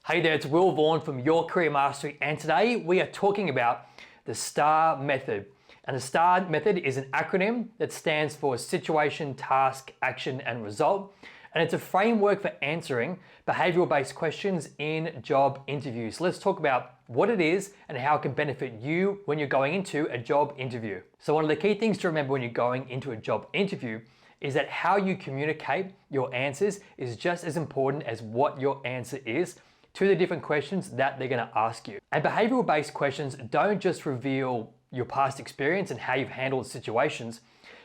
Hey there, it's Will Vaughan from Your Career Mastery, and today we are talking about the STAR method. And the STAR method is an acronym that stands for Situation, Task, Action, and Result. And it's a framework for answering behavioral-based questions in job interviews. So let's talk about what it is and how it can benefit you when you're going into a job interview. So one of the key things to remember when you're going into a job interview is that how you communicate your answers is just as important as what your answer is to the different questions that they're going to ask you. And behavioral-based questions don't just reveal your past experience and how you've handled situations,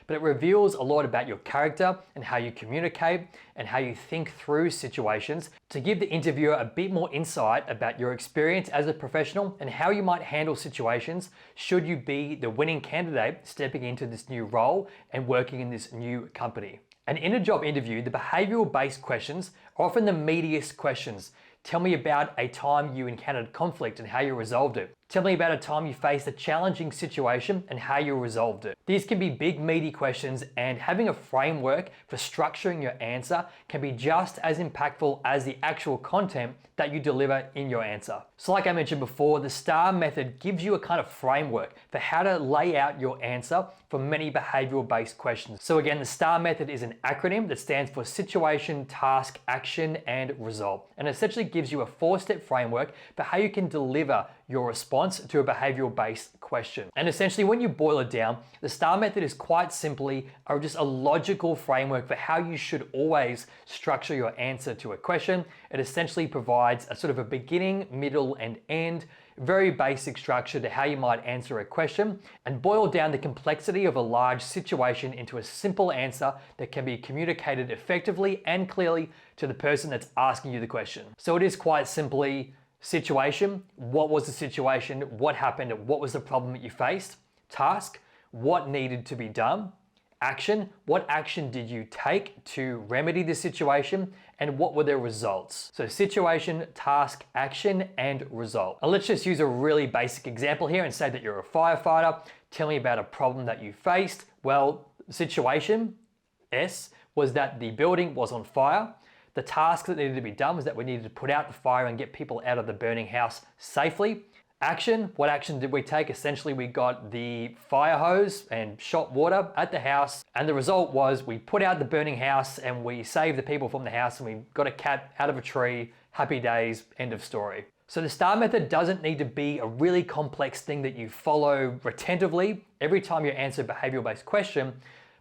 but it reveals a lot about your character and how you communicate and how you think through situations to give the interviewer a bit more insight about your experience as a professional and how you might handle situations should you be the winning candidate stepping into this new role and working in this new company. And in a job interview, the behavioral-based questions are often the meatiest questions. Tell me about a time you encountered conflict and how you resolved it. Tell me about a time you faced a challenging situation and how you resolved it. These can be big, meaty questions, and having a framework for structuring your answer can be just as impactful as the actual content that you deliver in your answer. So like I mentioned before, the STAR method gives you a kind of framework for how to lay out your answer for many behavioral-based questions. So again, the STAR method is an acronym that stands for Situation, Task, Action, and Result, and essentially gives you a 4-step framework for how you can deliver your response to a behavioral-based question. And essentially, when you boil it down, the STAR method is quite simply just a logical framework for how you should always structure your answer to a question. It essentially provides a sort of a beginning, middle, and end, very basic structure to how you might answer a question and boil down the complexity of a large situation into a simple answer that can be communicated effectively and clearly to the person that's asking you the question. So it is quite simply situation, what was the situation, what happened, what was the problem that you faced. Task, what needed to be done. Action, what action did you take to remedy the situation, and what were the results? So situation, task, action, and result. And let's just use a really basic example here and say that you're a firefighter. Tell me about a problem that you faced. Well, the situation, S, was that the building was on fire. The task that needed to be done was that we needed to put out the fire and get people out of the burning house safely. Action, what action did we take? Essentially, we got the fire hose and shot water at the house. And the result was we put out the burning house and we saved the people from the house and we got a cat out of a tree. Happy days, end of story. So the STAR method doesn't need to be a really complex thing that you follow retentively every time you answer a behavioral-based question.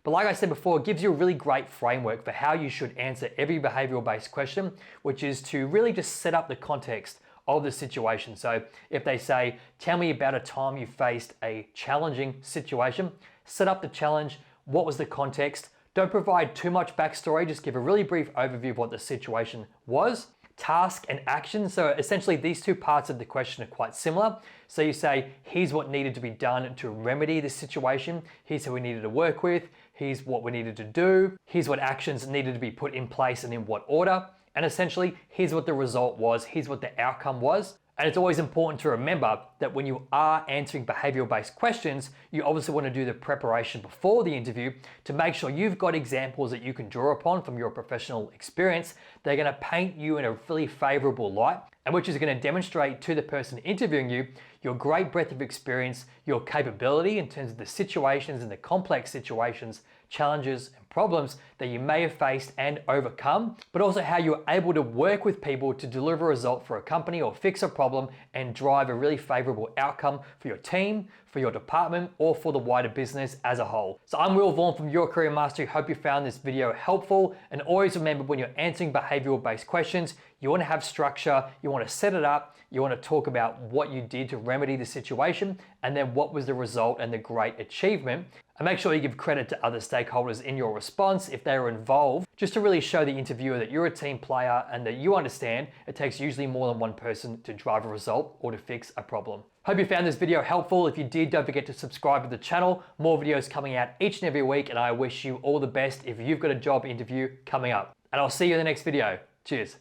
But like I said before, it gives you a really great framework for how you should answer every behavioral-based question, which is to really just set up the context of the situation. So if they say, tell me about a time you faced a challenging situation, set up the challenge, what was the context, don't provide too much backstory, just give a really brief overview of what the situation was. Task and action, so essentially these two parts of the question are quite similar. So you say, here's what needed to be done to remedy the situation, here's who we needed to work with, here's what we needed to do, here's what actions needed to be put in place and in what order. And essentially, here's what the result was, here's what the outcome was. And it's always important to remember that when you are answering behavioral-based questions, you obviously want to do the preparation before the interview to make sure you've got examples that you can draw upon from your professional experience. They're going to paint you in a really favorable light, and which is going to demonstrate to the person interviewing you your great breadth of experience, your capability in terms of the situations and the complex situations, challenges, and problems that you may have faced and overcome, but also how you're able to work with people to deliver a result for a company or fix a problem and drive a really favorable outcome for your team, for your department, or for the wider business as a whole. So I'm Will Vaughan from Your Career Mastery. Hope you found this video helpful. And always remember, when you're answering behavioral-based questions, you want to have structure, you want to set it up, you want to talk about what you did to remedy the situation, and then what was the result and the great achievement. And make sure you give credit to other stakeholders in your response if they were involved, just to really show the interviewer that you're a team player and that you understand it takes usually more than one person to drive a result or to fix a problem. Hope you found this video helpful. If you did, don't forget to subscribe to the channel. More videos coming out each and every week, and I wish you all the best if you've got a job interview coming up. And I'll see you in the next video. Cheers.